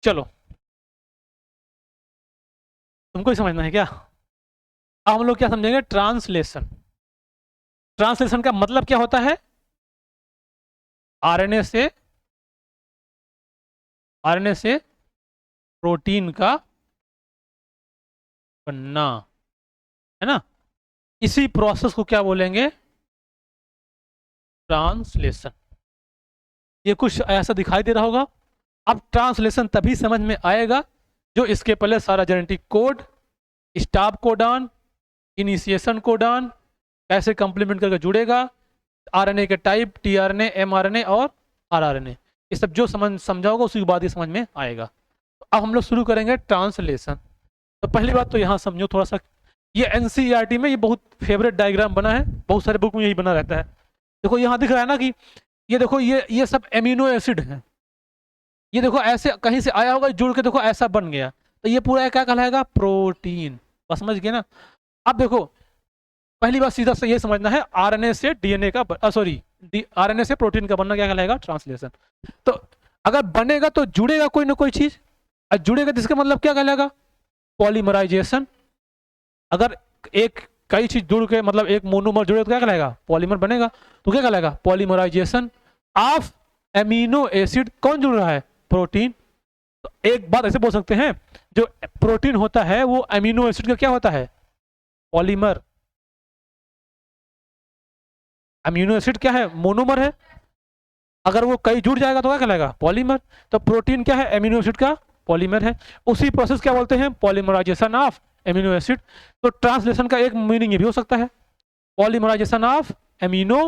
चलो, तुमको ही समझना है क्या? अब हम लोग क्या समझेंगे? ट्रांसलेशन। ट्रांसलेशन का मतलब क्या होता है? आरएनए से प्रोटीन का बनना, है ना? इसी प्रोसेस को क्या बोलेंगे? ट्रांसलेशन। ये कुछ ऐसा दिखाई दे रहा होगा। अब ट्रांसलेशन तभी समझ में आएगा जो इसके पहले सारा genetic code, stop codon, initiation codon कैसे कंप्लीमेंट करके जुड़ेगा, आरएनए के टाइप, टीआरएनए, एमआरएनए और आरआरएनए, ये सब जो समझा होगा उसी के बाद ये समझ में आएगा। तो अब हम लोग शुरू करेंगे ट्रांसलेशन। तो पहली बात तो यहाँ समझो थोड़ा सा, ये एनसीईआरटी में ये बहुत फेवरेट डायग्राम बना है, बहुत सारे बुक में यही बना रहता है। देखो यहाँ दिख रहा है ना कि ये देखो, ये सब एमिनो एसिड है। ये देखो ऐसे कहीं से आया होगा, जुड़ के देखो ऐसा बन गया, तो ये पूरा क्या कहलाएगा? प्रोटीन। बस समझ गए ना? अब देखो, पहली बात सीधा से ये समझना है, आरएनए से डीएनए का सॉरी, आरएनए से प्रोटीन का बनना क्या कहलाएगा? ट्रांसलेशन। तो अगर बनेगा तो जुड़ेगा कोई ना कोई चीज, और जुड़ेगा तो इसका मतलब क्या कहलाएगा? पॉलीमराइजेशन। अगर एक कई चीज जुड़ के मतलब एक मोनोमर जुड़े तो क्या कहलाएगा? पॉलीमर बनेगा। तो क्या कहलाएगा? Polymerisation of amino acid. कौन जुड़ रहा है? प्रोटीन। तो एक बात ऐसे बोल सकते हैं, जो प्रोटीन होता है वो अमीनो एसिड का क्या होता है? पॉलीमर। अमीनो एसिड क्या है? मोनोमर है। अगर वो कई जुड़ जाएगा तो क्या कहलाएगा? पॉलीमर। तो प्रोटीन क्या है? अमीनो एसिड का पॉलीमर है। उसी प्रोसेस क्या बोलते हैं? Polymerisation of amino acid. तो ट्रांसलेशन का एक मीनिंग ये भी हो सकता है, पॉलीमराइजेशन ऑफ एमिनो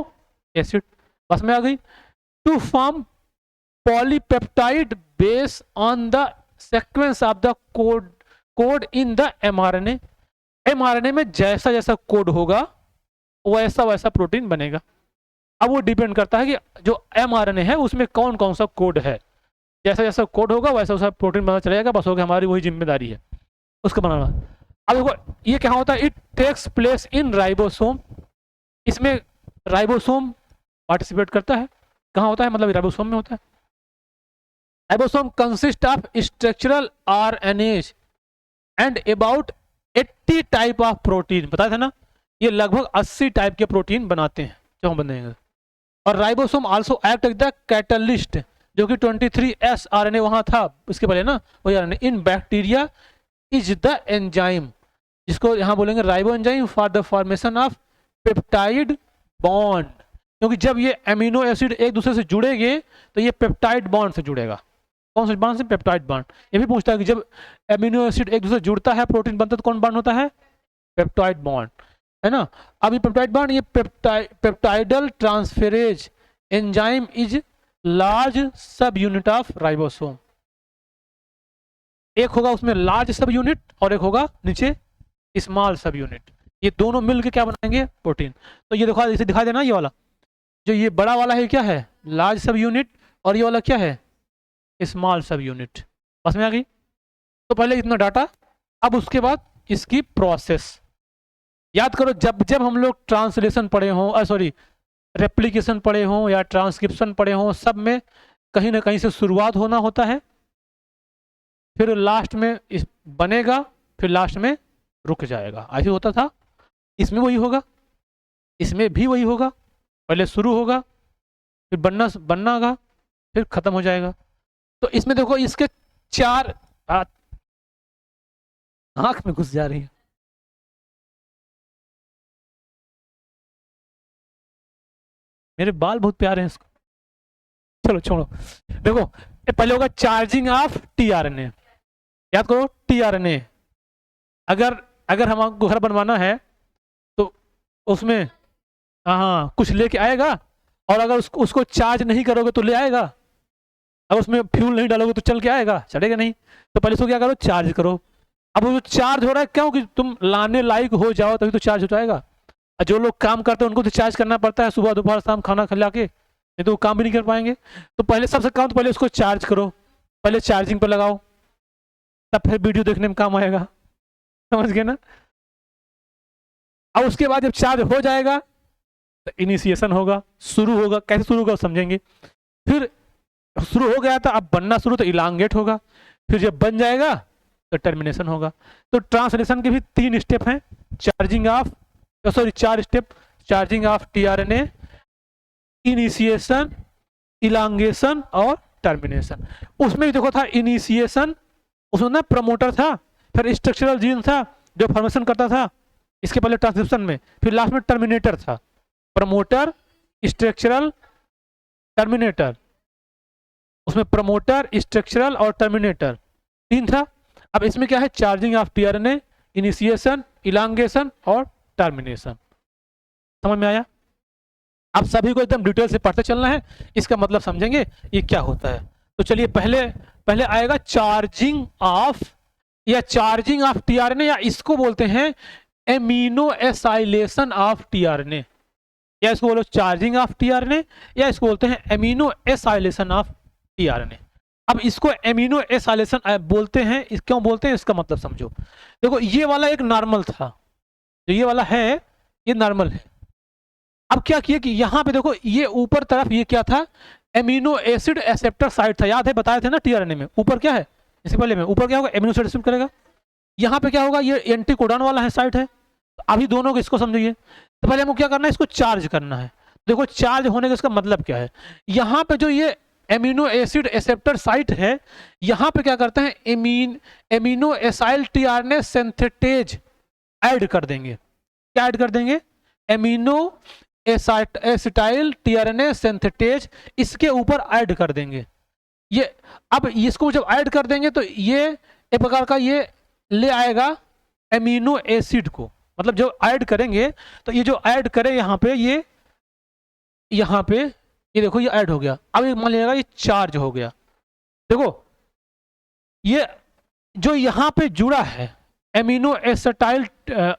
एसिड। बस में आ गई। To form polypeptide base on the sequence of the code in the mRNA. MRNA में जैसा जैसा कोड होगा वैसा वैसा प्रोटीन बनेगा। अब वो डिपेंड करता है कि जो एमआरएनए है उसमें कौन कौन सा कोड है। जैसा जैसा कोड होगा वैसा वैसा प्रोटीन बना चलेगा। बस हो गया, हमारी वही जिम्मेदारी है उसको बनाना। अब देखो ये क्या होता है? It takes place in ribosome. इसमें राइबोसोम पार्टिसिपेट करता है। कहाँ होता है? मतलब राइबोसोम में होता है। Ribosome consist of structural RNase and about 80 type of protein. बताया था ना, ये लगभग 80 टाइप के प्रोटीन बनाते हैं जो हम बनेंगे। और ribosome also act as the catalyst, जो कि 23S आरएनए वहां था इसके पहले ना, वही RNA in bacteria is the enzyme, जिसको यहाँ बोलेंगे ribo enzyme for the formation of peptide bond. क्योंकि जब ये एमिनो एसिड एक दूसरे से जुड़ेंगे तो ये पेप्टाइड बॉन्ड से जुड़ेगा। कौन से बॉन्ड से? Peptide bond. ये भी पूछता है कि जब एमिनो एसिड एक दूसरे से जुड़ता है, प्रोटीन बनता है, तो कौन बॉन्ड होता है? पेप्टाइड बॉन्ड, है ना? अब ये पेप्टाइड बॉन्ड, ये peptidyl transferase enzyme is large सब यूनिट ऑफ राइबोसोम। एक होगा उसमें लार्ज सब यूनिट और एक होगा नीचे स्मॉल सब यूनिट। ये दोनों मिलकर क्या बनाएंगे? प्रोटीन। तो ये देखो, इसे दिखा देना, ये वाला जो ये बड़ा वाला है क्या है? लार्ज सब यूनिट। और ये वाला क्या है? स्मॉल सब यूनिट। बस में आ गई। तो पहले इतना डाटा, अब उसके बाद इसकी प्रोसेस याद करो। जब जब हम लोग ट्रांसलेशन पढ़े हों, सॉरी रेप्लिकेशन पढ़े हों या ट्रांसक्रिप्शन पढ़े हों, सब में कहीं ना कहीं से शुरुआत होना होता है, फिर लास्ट में बनेगा, फिर लास्ट में रुक जाएगा। ऐसे होता था। इसमें वही होगा, इसमें भी वही होगा। पहले शुरू होगा, फिर बनना होगा, फिर खत्म हो जाएगा। तो इसमें देखो, इसके 4 आंख में घुस जा रही है। मेरे बाल बहुत प्यारे हैं इसको। चलो छोड़ो। देखो, ये पहले होगा चार्जिंग ऑफ टीआरएनए। याद करो, टीआरएनए अगर अगर हमको घर बनवाना है तो उसमें हाँ कुछ लेके आएगा, और अगर उसको चार्ज नहीं करोगे तो ले आएगा। अगर उसमें फ्यूल नहीं डालोगे तो चल के आएगा? चलेगा नहीं। तो पहले इसको क्या करो? चार्ज करो। अब वो चार्ज हो रहा है क्यों? कि तुम लाने लायक हो जाओ तभी तो चार्ज हो जाएगा। जो लोग काम करते हैं उनको तो चार्ज करना पड़ता है, सुबह दोपहर शाम खाना खिला के, नहीं तो वो काम भी नहीं कर पाएंगे। तो पहले सबसे काम तो पहले उसको चार्ज करो, पहले चार्जिंग पर लगाओ, तब फिर वीडियो देखने में काम आएगा। समझ गए ना? अब उसके बाद जब चार्ज हो जाएगा तो इनिशिएशन होगा, शुरू होगा। कैसे शुरू होगा समझेंगे। फिर शुरू हो गया था, अब बनना शुरू, तो इलांगेट होगा। फिर जब बन जाएगा तो टर्मिनेशन होगा। तो ट्रांसलेशन के भी 3 स्टेप हैं, charging of, sorry 4 step, charging of tRNA, initiation, elongation और टर्मिनेशन। उसमें भी देखो था इनिशिएशन, उसमें ना प्रमोटर था, फिर स्ट्रक्चरल जीन था जो फॉर्मेशन करता था, इसके पहले ट्रांसक्रिप्शन में, फिर लास्ट में टर्मिनेटर था। प्रमोटर, स्ट्रक्चरल, टर्मिनेटर, उसमें प्रमोटर, स्ट्रक्चरल और टर्मिनेटर 3 था। अब इसमें क्या है, charging of tRNA, initiation, elongation और टर्मिनेशन। समझ में आया? आप सभी को एकदम डिटेल से पढ़ते चलना है, इसका मतलब समझेंगे ये क्या होता है। तो चलिए पहले पहले आएगा चार्जिंग ऑफ, या चार्जिंग ऑफ टीआरएनए, या इसको बोलते हैं एमिनो एसाइलेशन ऑफ टीआरएनए, या इसको बोलो चार्जिंग ऑफ टीआरएनए, या इसको बोलते हैं एमिनो एसाइलेशन ऑफ टीआरएनए। अब इसको एमिनो एसाइलेशन बोलते हैं, क्यों बोलते हैं इसका मतलब समझो। देखो ये वाला एक नॉर्मल था, जो ये वाला है ये नॉर्मल है। अब क्या किया कि यहाँ पे देखो ये ऊपर तरफ ये क्या था, एमिनो एसिड एक्सेप्टर साइट था, याद है बताए थे ना टीआरएनए में ऊपर क्या है, इससे पहले में ऊपर क्या होगा, एमिनो एसिड एक्सेप्ट करेगा। यहाँ पे क्या होगा, ये एंटीकोडॉन वाला है साइट है। तो अभी दोनों को इसको समझिए। तो पहले हमको क्या करना है, इसको चार्ज करना है। देखो चार्ज होने का इसका मतलब क्या है, यहाँ पे जो ये एमिनो एसिड एक्सेप्टर साइट है, यहाँ पे क्या करते हैं, amino acyl tRNA synthetase add कर देंगे। क्या ऐड कर देंगे, एमिनो एसिटाइल टीआरएनए सिंथेटेज इसके ऊपर ऐड कर देंगे। ये अब इसको जब ऐड कर देंगे तो ये एक प्रकार का ये ले आएगा एमिनो एसिड को, मतलब जो ऐड करेंगे तो ये जो ऐड करें यहाँ पे, ये यहाँ पे ये देखो ये ऐड हो गया। अब ये मान लीजिएगा ये चार्ज हो गया। देखो ये जो यहाँ पे जुड़ा है एमिनो एसिटाइल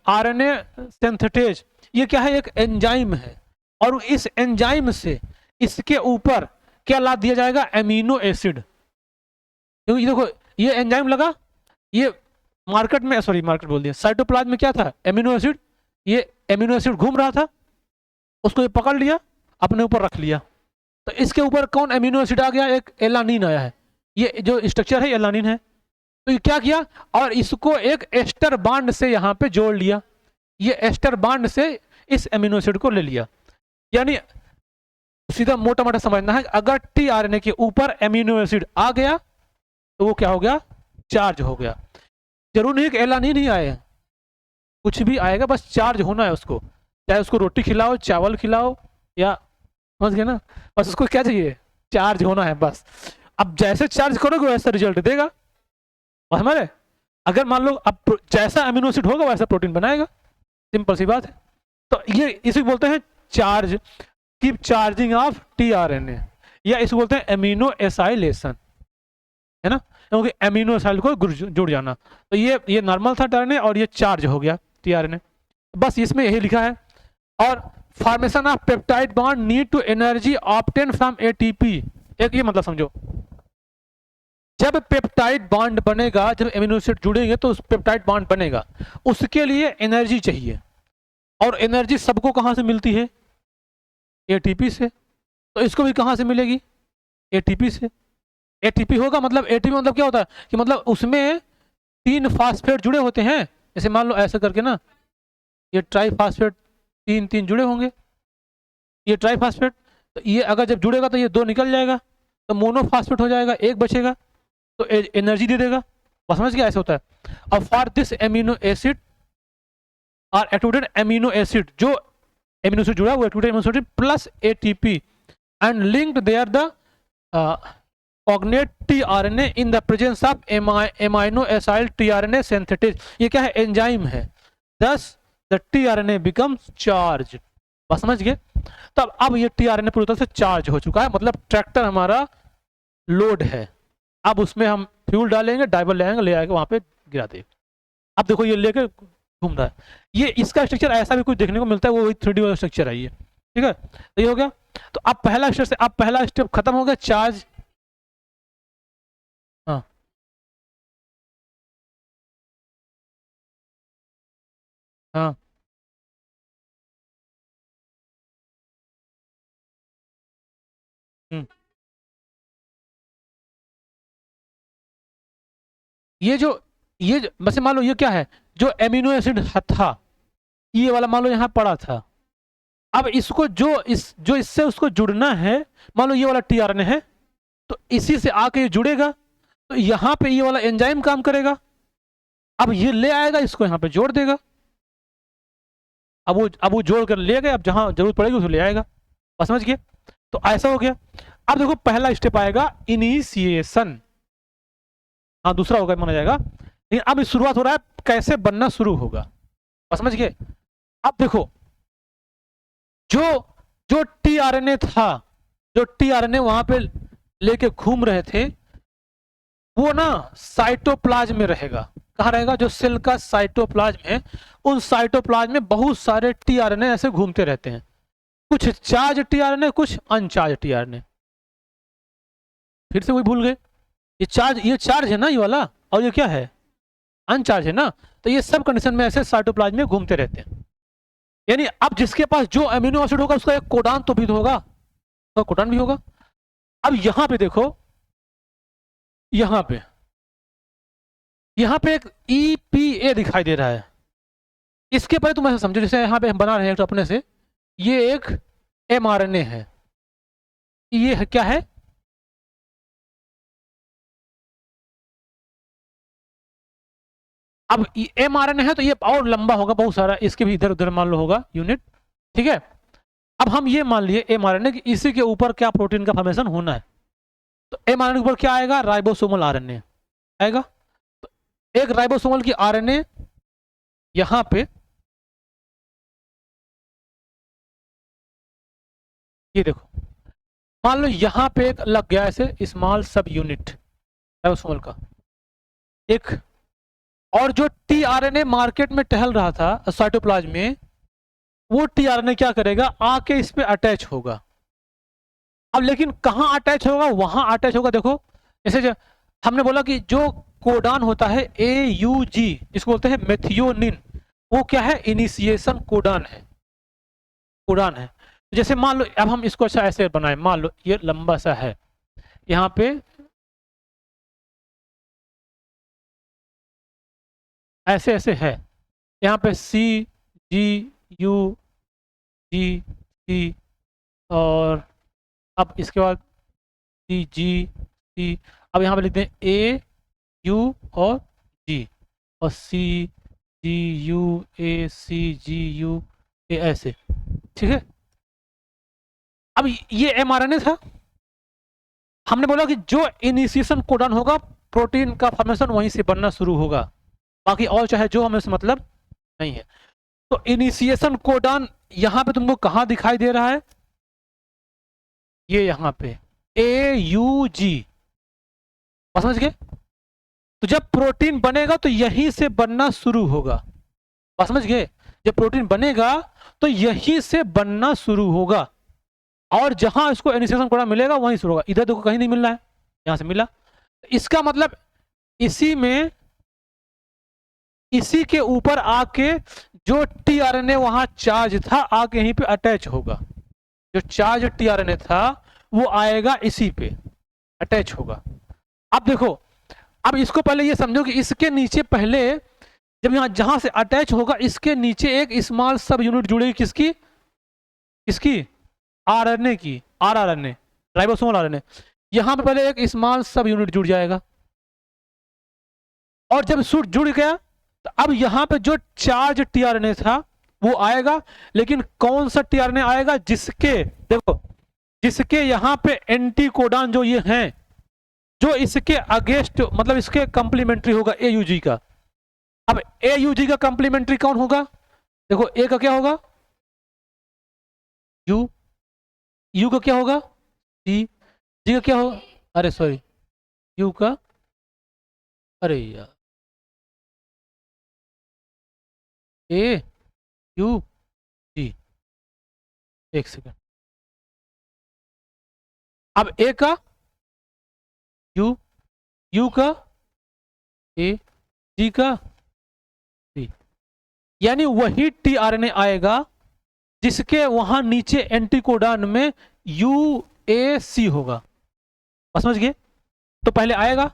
आरएनए सिंथेटेज, ये क्या है, एक एंजाइम है, और इस एंजाइम से इसके ऊपर क्या ला दिया जाएगा, एमिनो एसिड। क्योंकि देखो ये एंजाइम लगा, ये मार्केट में, सॉरी मार्केट बोल दिया, साइटोप्लाज्म में क्या था, एमिनो एसिड, ये एमिनो एसिड घूम रहा था, उसको ये पकड़ लिया, अपने ऊपर रख लिया। तो इसके ऊपर कौन एमिनो एसिड आ गया, एक एलानिन आया है, ये जो स्ट्रक्चर है एलानिन है। तो ये क्या किया, और इसको एक एस्टर बांड से यहाँ पे जोड़ लिया, ये एस्टर बांड से इस एमिनो एसिड को ले लिया। यानी सीधा मोटा मोटा समझना है, अगर टीआरएनए के ऊपर एमिनो एसिड आ गया तो वो क्या हो गया, चार्ज हो गया। जरूर नहीं कि एलानिन ही आए, कुछ भी आएगा, बस चार्ज होना है उसको, चाहे उसको रोटी खिलाओ, चावल खिलाओ, या समझ गए ना, बस उसको क्या चाहिए, चार्ज होना है बस। अब जैसे चार्ज करोगे वैसा रिजल्ट देगा, हमारे अगर मान लो अब जैसा अमीनो एसिड होगा वैसा प्रोटीन बनाएगा, सिंपल सी बात है। तो ये इसी बोलते हैं charge, keep charging of tRNA, या इसको बोलते हैं एमिनो एसाइलेशन, है ना, क्योंकि एमिनो एसाइल को जुड़ जाना। तो ये नॉर्मल था टीआरएनए और ये चार्ज हो गया टीआरएनए, बस इसमें यही लिखा है। और formation of peptide bond need to energy obtain from ATP, एक ये मतलब समझो, जब पेप्टाइड बॉन्ड बनेगा, जब एमिनो एसिड जुड़ेंगे तो उस पेप्टाइड बॉन्ड बनेगा, उसके लिए एनर्जी चाहिए, और एनर्जी सबको कहां से मिलती है, एटीपी से। तो इसको भी कहां से मिलेगी, एटीपी से। एटीपी होगा मतलब, एटीपी मतलब क्या होता है कि मतलब उसमें 3 फास्फेट जुड़े होते हैं, जैसे मान लो ऐसे करके ना, ये ट्राई फास्फेट 3 जुड़े होंगे, ये ट्राई फास्फेट, तो ये अगर जब जुड़ेगा तो ये 2 निकल जाएगा, तो मोनोफास्फेट हो जाएगा, 1 बचेगा, तो एनर्जी दे देगा। बस समझ गया, ऐसे होता है। अब फॉर दिस एमिनो एसिड और एटोडेड एमिनो एसिड, जो एमिनो एसिड जुड़ा है वो एटोडेड amino acid plus ATP and linked there the cognate tRNA in the presence of amino acyl tRNA synthetase, ये क्या है, एंजाइम है, दस द टीआरएनए बिकम्स चार्ज। बस समझ गए। तब अब ये टीआरएनए पूरी तरह से चार्ज हो चुका है, मतलब ट्रैक्टर हमारा लोड है, अब उसमें हम फ्यूल डालेंगे, ड्राइवर ले आएंगे, ले आएंगे वहां पे गिरा देंगे। अब देखो ये लेके घूम रहा है, ये इसका स्ट्रक्चर ऐसा भी कुछ देखने को मिलता है, वो 3D वाला स्ट्रक्चर है ये, ठीक है। तो ये हो गया। तो अब पहला स्टेप से, अब पहला स्टेप खत्म हो गया, चार्ज। हाँ हाँ हम्म वैसे मान लो ये क्या है, जो एमिनो एसिड था ये वाला मान लो यहाँ पड़ा था। अब इसको जो इससे उसको जुड़ना है, मान लो ये वाला टीआरएनए है, तो इसी से आके ये जुड़ेगा, तो यहाँ पे ये वाला एंजाइम काम करेगा। अब ये ले आएगा, इसको यहाँ पे जोड़ देगा। अब वो जोड़ कर ले गए, अब जहां जरूरत पड़ेगी उसको ले आएगा। बस समझ गए? तो ऐसा हो गया। अब देखो पहला स्टेप आएगा इनिशिएशन, हाँ दूसरा होगा माना जाएगा, लेकिन अब शुरुआत हो रहा है कैसे बनना शुरू होगा। बस समझ गए? अब देखो जो जो टीआरएनए था, जो टीआरएनए वहां पे लेके घूम रहे थे, वो ना साइटोप्लाज्म में रहेगा। कहाँ रहेगा? जो सेल का साइटोप्लाज्म है, उन साइटोप्लाज्म में बहुत सारे टीआरएनए ऐसे घूमते रहते हैं, कुछ चार्ज टीआरएनए, कुछ अनचार्ज टीआरएनए। फिर से वही भूल गए, ये चार्ज है ना ये वाला, और ये क्या है? अनचार्ज है ना। तो ये सब कंडीशन में ऐसे साइटोप्लाज्म में घूमते रहते हैं। यानी अब जिसके पास जो अमीनो एसिड होगा उसका एक कोडान तो भी तो होगा, तो कोडान भी होगा। अब यहां पे देखो, यहां पे एक EPA दिखाई दे रहा है। इसके पहले तुम ऐसा समझो जैसे यहां पे हम बना रहे हैं तो अपने से, ये एक mRNA है, ये क्या है? अब mRNA है तो ये और लंबा होगा बहुत सारा, इसके भी इधर उधर मान लो होगा यूनिट, ठीक है। अब हम ये मान लिए mRNA कि इसी के ऊपर क्या प्रोटीन का फॉर्मेशन होना है, तो mRNA के ऊपर क्या आएगा? राइबोसोमल RNA आएगा। तो एक राइबोसोमल की RNA यहां पे, ये देखो मान लो यहां पे एक लग गया ऐसे स्मॉल सब यूनिट राइबोसोमल का एक, और जो टीआरएनए मार्केट में टहल रहा था साइटोप्लाज्म में, वो टीआरएनए क्या करेगा? आके इस पे अटैच होगा। अब लेकिन कहां अटैच होगा? वहां अटैच होगा। देखो जैसे हमने बोला कि जो कोडान होता है AUG, जिसको बोलते हैं मेथियोनिन, वो क्या है? इनिशिएशन कोडान है, कोडान है। जैसे मान लो अब हम इसको अच्छा ऐसे बनाए, मान लो ये लंबा सा है, यहाँ पे ऐसे ऐसे है, यहाँ पे CGUGC, और अब इसके बाद CGC, अब यहाँ पे लिखते हैं AU और G, और CGUACGU ऐसे, ठीक है। अब ये mRNA था, हमने बोला कि जो इनिशिएशन कोडन होगा प्रोटीन का फॉर्मेशन वहीं से बनना शुरू होगा, बाकी और चाहे जो हमें से मतलब नहीं है। तो इनिशिएशन कोडन यहां पे तुमको कहां दिखाई दे रहा है? ये यहां पे AUG, समझ गए? तो जब प्रोटीन बनेगा तो यहीं से बनना शुरू होगा, समझ गए? जब प्रोटीन बनेगा तो यहीं से बनना शुरू होगा, और जहां इसको इनिशिएशन कोडन मिलेगा वहीं शुरू होगा। इधर देखो कहीं नहीं मिल रहा है, यहां से मिला, इसका मतलब इसी के ऊपर आके जो टीआरएनए वहां चार्ज था आके यहीं पे अटैच होगा। जो चार्ज टीआरएनए था वो आएगा इसी पे अटैच होगा। अब देखो, अब इसको पहले ये समझो कि इसके नीचे पहले जब यहां जहां से अटैच होगा इसके नीचे एक स्मॉल सब यूनिट जुड़ेगी, किसकी? किसकी? आरएनए की, आरआरएनए, राइबोसोमल आरएनए। यहां पे पहले एक स्मॉल सब यूनिट जुड़ जाएगा, और जब सूट जुड़ गया तो अब यहां पे जो चार्ज टीआरएनए था वो आएगा, लेकिन कौन सा टीआरएनए आएगा? जिसके देखो, जिसके यहां पे एंटी कोडान जो ये हैं, जो इसके अगेंस्ट मतलब इसके कंप्लीमेंट्री होगा AUG का। अब AUG का कंप्लीमेंट्री कौन होगा? देखो ए का क्या होगा? U का क्या होगा? C, G का क्या होगा? अरे सॉरी, U का, अरे यार, AUG, एक सेकंड। अब A का U का A, G का C, यानी वही टीआरएनए आएगा जिसके वहां नीचे एंटीकोडान में UAC होगा। समझ गए? तो पहले आएगा,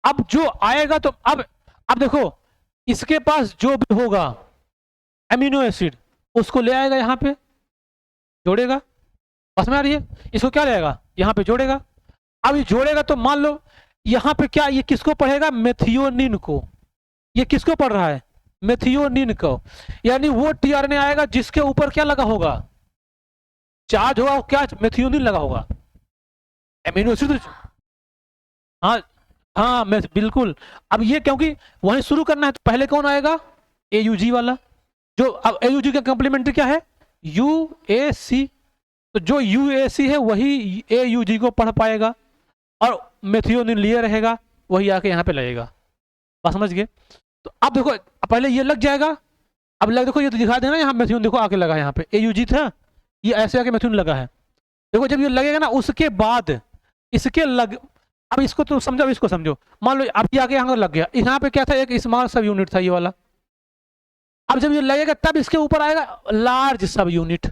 अब जो आएगा तो अब देखो, इसके पास जो भी होगा एमिनो एसिड उसको ले आएगा यहाँ पे जोड़ेगा, बस में आ रही है, इसको क्या लेगा यहाँ पे जोड़ेगा। अब ये जोड़ेगा तो मान लो यहाँ पे क्या, ये किसको पढ़ेगा, मेथियोनिन को। ये किसको पढ़ रहा है, मेथियोनिन को। यानी वो टीआरएनए आएगा जिसके ऊपर क्या लगा होगा, चार्ज होगा, क्या मेथियोनिन लगा होगा, एमिनो एसिड। हाँ हाँ मैं बिल्कुल। अब ये क्योंकि वहीं शुरू करना है तो पहले कौन आएगा, AUG वाला। जो अब AUG का कंप्लीमेंट्री क्या है, UAC। तो जो UAC है वही AUG को पढ़ पाएगा और मेथियोनिन लिए रहेगा, वही आके यहाँ पे लगेगा। बात समझ गए। तो अब देखो पहले ये लग जाएगा, अब लग देखो ये तो दिखा देना यहाँ मेथियोनिन, देखो आके लगा यहाँ पे, AUG था, ये ऐसे आके मेथियोनिन लगा है। देखो जब ये लगेगा ना उसके बाद इसके लग, अब इसको तो समझो, अब इसको समझो। मान लो अब ये आके यहाँ लग गया, यहाँ पे क्या था, एक स्मॉल सब यूनिट था ये वाला। अब जब ये लगेगा तब इसके ऊपर आएगा लार्ज सब यूनिट।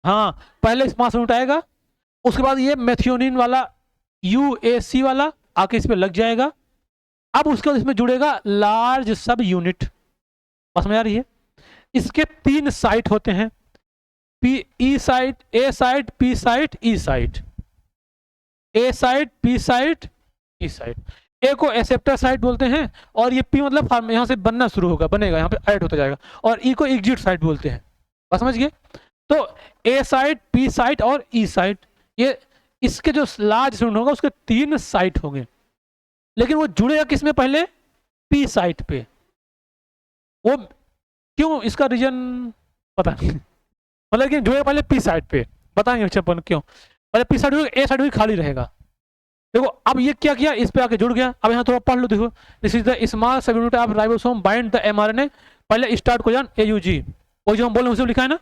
हाँ पहले स्मॉल सब यूनिट आएगा, उसके बाद ये मेथियोनिन वाला UAC वाला आके इस पे लग जाएगा। अब उसके बाद इसमें जुड़ेगा लार्ज सब यूनिट। बस में आ रही है। इसके 3 साइट होते हैं, E site, A site, P site, E site. A site, P site, E site. A को एक्सेप्टर साइट बोलते हैं और ये P मतलब यहाँ से बनना शुरू होगा, बनेगा, यहाँ पे ऐड होता जाएगा, और E को एग्जिट साइट बोलते हैं। बस समझ गए। तो A साइट, P साइट और E साइट, ये इसके जो लार्ज यूनिट होगा उसके 3 साइट होंगे, लेकिन वो जुड़ेगा किसमें, पहले P साइट पे। वो क्यों, इसका रीजन पता नहीं, मतलब कि जुड़ेगा पहले P साइट पे, बताएंगे अपन क्यों। पहले P साइट, A साइट भी खाली रहेगा। देखो अब ये क्या किया, इस पे आके जुड़ गया। अब यहाँ थोड़ा पढ़ लो, देखो दिस इज द स्मॉल सब unit of ribosome bind the mRNA। पहले स्टार्ट को जान AUG, वो जो हम बोल रहे हैं उसे लिखा है ना।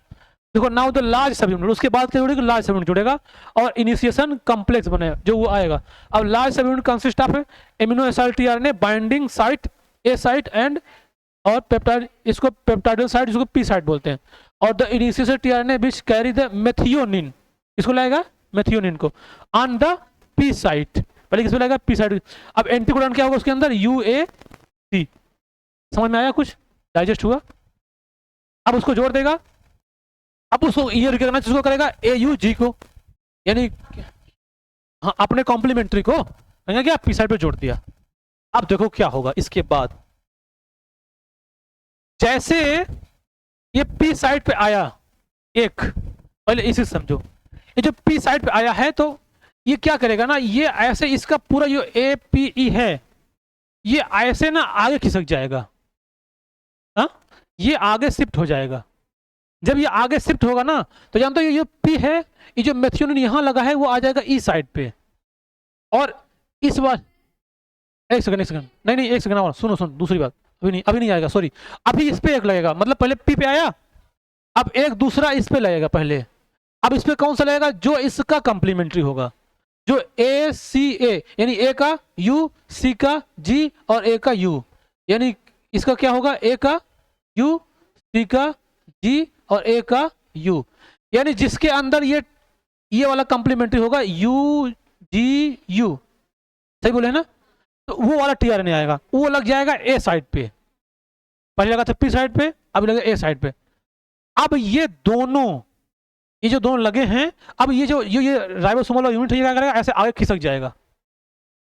देखो नाउ द लार्ज सब यूनिट, उसके बाद क्या जुड़ेगा, लार्ज सब यूनिट जुड़ेगा और इनिशिएशन कॉम्प्लेक्स बनेगा जो वो आएगा। अब लार्ज सब unit consist of amino acid tRNA binding site A site and और पेप्टाइड, इसको पेप्टाइडल साइट, इसको P साइट बोलते हैं। और the initiation tRNA which carry the methionine, इसको लाएगा मेथियोनिन को ऑन द P साइट। पहले किस पे लाएगा, P साइट। अब एंटीकोडॉन क्या होगा उसके अंदर, UAC। समझ में आया, कुछ डाइजेस्ट हुआ। अब उसको जोड़ देगा, अब उसको ये रिकॉग्नाइज उसको करेगा AUG को, यानी हाँ अपने कॉम्प्लीमेंट्री को क्या P साइड पे जोड़ दिया। अब देखो क्या होगा इसके बाद, जैसे ये P साइड पे आया एक, पहले इसे समझो, ये जो P साइड पे आया है तो ये क्या करेगा ना, ये ऐसे इसका पूरा जो APE है ये ऐसे ना आगे खिसक जाएगा, हाँ ये आगे शिफ्ट हो जाएगा। जब ये आगे शिफ्ट होगा ना तो जानते हो ये जो P है, ये जो मेथियोनिन यहाँ लगा है वो आ जाएगा E साइड पे। और इस बार एक सेकंड नहीं एक सेकंड और सुनो दूसरी बात, अभी नहीं आएगा, सॉरी। अभी इस पे एक लगेगा, मतलब पहले P पे आया, अब एक दूसरा इस पे लगेगा पहले। अब इस पे कौन सा लगेगा, जो इसका कंप्लीमेंट्री होगा, जो ACA, यानी A का U, C का G और A का U, यानी इसका क्या होगा, A का U, C का G और A का U, यानी जिसके अंदर ये वाला कंप्लीमेंट्री होगा UGU, सही बोले ना। तो वो वाला टीआरएनए आएगा, वो लग जाएगा A साइड पे, पहले लगा था P साइड पे, अब लगा A साइड पे। अब ये जो दोनों लगे हैं, अब ये जो ये राइबोसोमल यूनिट क्या करेगा, ऐसे आगे खिसक जाएगा।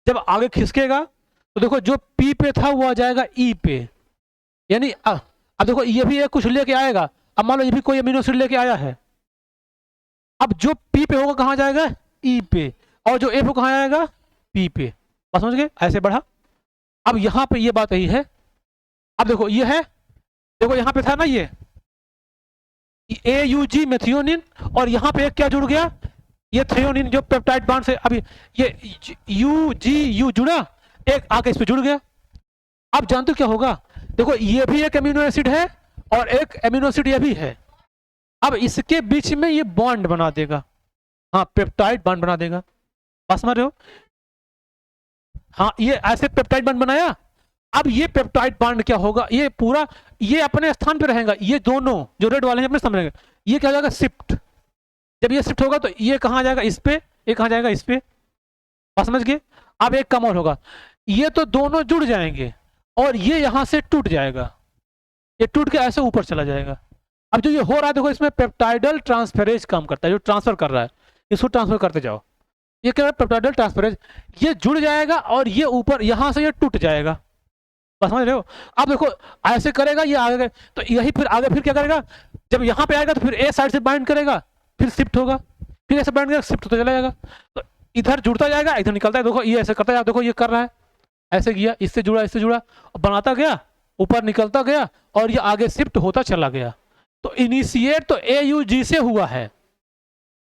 जब आगे खिसकेगा तो देखो जो P पे था वो आ जाएगा E पे, यानी अब देखो ये भी एक कुछ लेके आएगा। अब मान लो ये भी कोई अमीनो एसिड लेके आया है, अब जो P पे होगा कहाँ जाएगा, E पे, और जो A पे कहाँ आएगा, P पे। बस समझ गए, ऐसे बढ़ा। अब यहाँ पे ये बात यही है, अब देखो ये है, देखो यहाँ पे था ना ये AUG मेथियोनिन, और यहाँ पे एक क्या जुड़ गया, ये थ्रेओनिन जो पेप्टाइड बॉन्ड से, अभी ये UGU जुड़ा, एक आके इस पे जुड़ गया। अब जानते हो क्या होगा, देखो ये भी एक अमीनो एसिड है और एक अमीनो एसिड ये भी है। अब इसके बीच में ये बॉन्ड बना देगा, हाँ पेप्टाइड बॉन्ड बना देगा। बात समझ रहे हो, हाँ ये ऐसे पेप्टाइड बॉन्ड बनाया। अब ये पेप्टाइड बॉन्ड क्या होगा, ये पूरा ये अपने स्थान पे रहेगा, ये दोनों जो रेड वाले हैं अपने स्थान पे रहेंगे। ये क्या हो जाएगा, शिफ्ट। जब ये शिफ्ट होगा तो ये कहाँ जाएगा, इस पे, ये कहाँ जाएगा, इस पे। बात समझ गए। अब एक काम और होगा, ये तो दोनों जुड़ जाएंगे और ये यहां से टूट जाएगा, ये टूट के ऐसे ऊपर चला जाएगा। अब जो ये हो रहा है देखो, इसमें पेप्टाइडल ट्रांसफेरेज काम करता है, जो ट्रांसफर कर रहा है, इसको ट्रांसफर करते जाओ। ये क्या है, पेप्टाइडल ट्रांसफेरेज, ये जुड़ जाएगा और ये ऊपर यहां से ये टूट जाएगा। बस समझ रहे हो। अब देखो ऐसे करेगा, ये आगे तो यही फिर आगे फिर क्या करेगा, जब यहाँ पे आएगा तो फिर ए साइड से बाइंड करेगा, फिर शिफ्ट होगा, फिर ऐसे बाइंड करेगा, शिफ्ट होता चला जाएगा, तो इधर जुड़ता जाएगा, इधर निकलता है। देखो ये ऐसे करता है, देखो ये कर रहा है, ऐसे किया, इससे जुड़ा, इससे जुड़ा, बनाता गया, ऊपर निकलता गया और ये आगे शिफ्ट होता चला गया। तो इनिशिएट तो ए यू जी से हुआ है,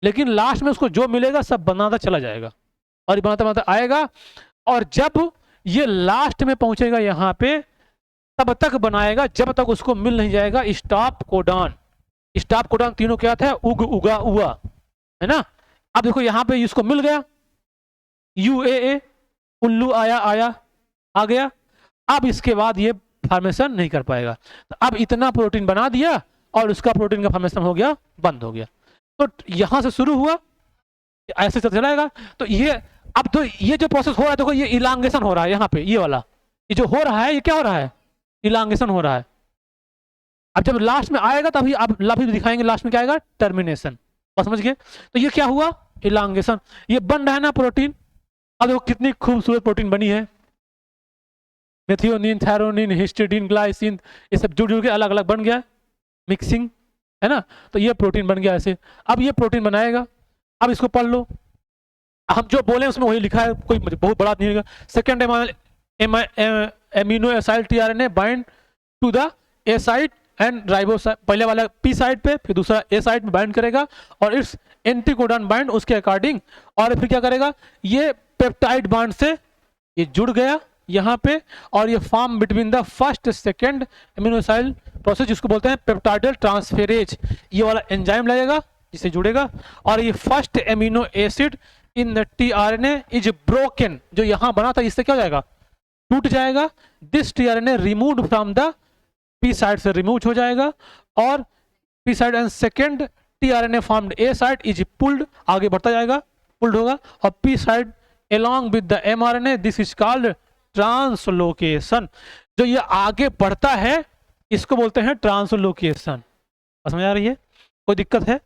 लेकिन लास्ट में उसको जो मिलेगा सब बनाता चला जाएगा और ये बनाता बनाता आएगा, और जब ये लास्ट में पहुंचेगा यहाँ पे, तब तक बनाएगा जब तक उसको मिल नहीं जाएगा स्टॉप कोडान। स्टॉप कोडान तीनों क्या था, उग, उगा, हुआ, है ना। अब देखो यहाँ पे इसको मिल गया, यू ए, उल्लू आया, आया, आ गया। अब इसके बाद ये फॉर्मेशन नहीं कर पाएगा, तो अब इतना प्रोटीन बना दिया और उसका प्रोटीन का फॉर्मेशन हो गया, बंद हो गया। तो यहां से शुरू हुआ, ऐसे चलाएगा। तो ये अब तो ये जो प्रोसेस हो रहा है देखो, ये इलांगेशन हो रहा है यहाँ पे, ये वाला, ये जो हो रहा है ये क्या हो रहा है, इलांगेशन हो रहा है। अब जब लास्ट में आएगा तभी अब दिखाएंगे लास्ट में क्या आएगा, टर्मिनेशन। बस समझ गए। तो ये क्या हुआ, इलांगेशन। ये बन रहा है ना प्रोटीन, अब देखो कितनी खूबसूरत प्रोटीन बनी है, मेथियोनिन, थायरोनिन, हिस्टिडीन, ग्लाइसिन, ये सब जुड़ जुड़ के अलग अलग बन गया, मिक्सिंग, है ना। तो ये प्रोटीन बन गया ऐसे। अब ये प्रोटीन बनाएगा, अब इसको पढ़ लो, हम जो बोले उसमें वही लिखा है, कोई बहुत बड़ा नहीं होगा। Second amino acid tRNA bind to the A site and riboside, पहले वाला पी साइड पे, फिर दूसरा ए साइड में बाइंड करेगा और इट्स एंटीकोडॉन बाइंड उसके अकॉर्डिंग, और फिर क्या करेगा, ये पेप्टाइड बाइंड से ये जुड़ गया यहाँ पे, और ये form between the first second amino aside process, जिसको बोलते हैं पेप्टाइडल ट्रांसफेरेज। ये वाला एंजाइम लगेगा जिससे जुड़ेगा, और ये first amino acid in the tRNA is broken, जो यहां बना था इससे क्या हो जाएगा, टूट जाएगा। This tRNA removed from the P side से रिमूव हो जाएगा, और P side and second tRNA formed A side is pulled, आगे बढ़ता जाएगा, पुल्ड होगा, और P side along with the mRNA, this is called translocation. जो ये आगे बढ़ता है इसको बोलते हैं ट्रांसलोकेशन। समझ आ रही है, कोई दिक्कत है,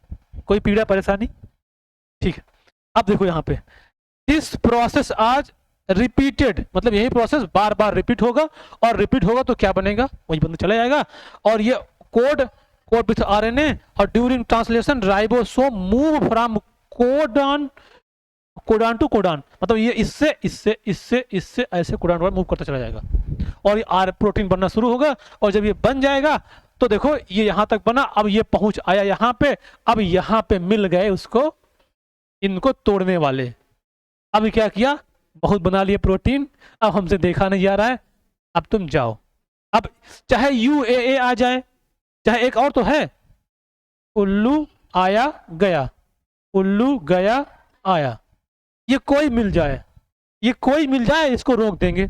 कोई पीड़ा परेशानी, ठीक है। अब देखो यहाँ पे दिस प्रोसेस आज रिपीटेड, मतलब यही प्रोसेस बार बार रिपीट होगा, और रिपीट होगा तो क्या बनेगा, वही बनता चला जाएगा। और ये कोड विथ आरएनए, और during translation ribosome move from codon to codon, मतलब ये इससे इससे इससे इससे ऐसे कोडान मूव करता चला जाएगा, और ये आर प्रोटीन बनना शुरू होगा। और जब ये बन जाएगा तो देखो ये यहां तक बना, अब ये पहुंच आया यहाँ पे, अब यहाँ पे मिल गए उसको इनको तोड़ने वाले। अब क्या किया, बहुत बना लिए प्रोटीन, अब हमसे देखा नहीं जा रहा है, अब तुम जाओ। अब चाहे UAA आ जाए, चाहे एक और तो है, उल्लू आया गया, उल्लू गया आया, ये कोई मिल जाए, ये कोई मिल जाए इसको रोक देंगे।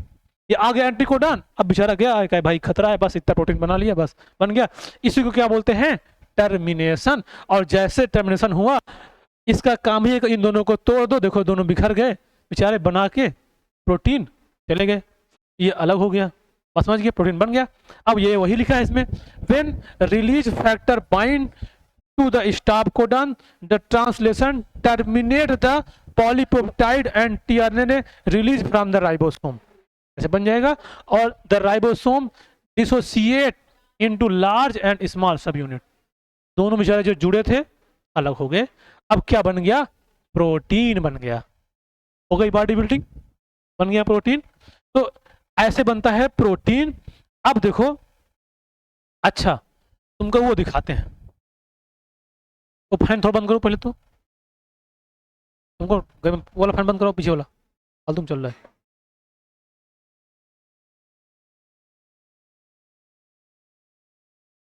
ये आ गया एंटीकोडॉन, अब बेचारा गया है, भाई खतरा है, बस इतना प्रोटीन बना लिया, बस बन गया। इसी को क्या बोलते हैं, टर्मिनेशन। और जैसे टर्मिनेशन हुआ, इसका काम ही है इन दोनों को तोड़ दो, देखो दोनों बिखर गए, बेचारे बना के प्रोटीन चले गए, ये अलग हो गया। बस समझ गए, प्रोटीन बन गया। अब ये वही लिखा है इसमें, when release factor bind to the stop codon, the translation terminate the polypeptide and tRNA release from the ribosome, ऐसे बन जाएगा। और the ribosome dissociate into large and small subunit, दोनों बेचारे जो जुड़े थे अलग हो गए। अब क्या बन गया, प्रोटीन बन गया, हो गई बॉडी बिल्डिंग, बन गया प्रोटीन। तो ऐसे बनता है प्रोटीन। अब देखो, अच्छा तुमको वो दिखाते हैं, तो फैन थोड़ा बंद करो पहले, तो तुमको वाला फैन बंद करो, पीछे वाला फालतू चल रहा है।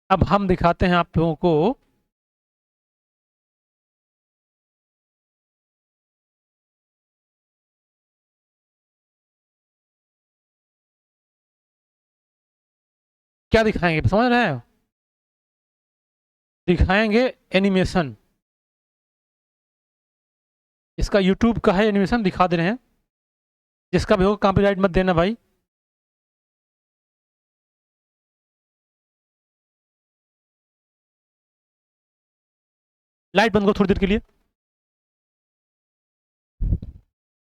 अब हम दिखाते हैं आप लोगों को क्या दिखाएंगे, समझ रहे हैं, दिखाएंगे एनिमेशन, इसका YouTube का है एनिमेशन, दिखा दे रहे हैं। जिसका भी होगा कॉपीराइट मत देना भाई। लाइट बंद करो थोड़ी देर के लिए।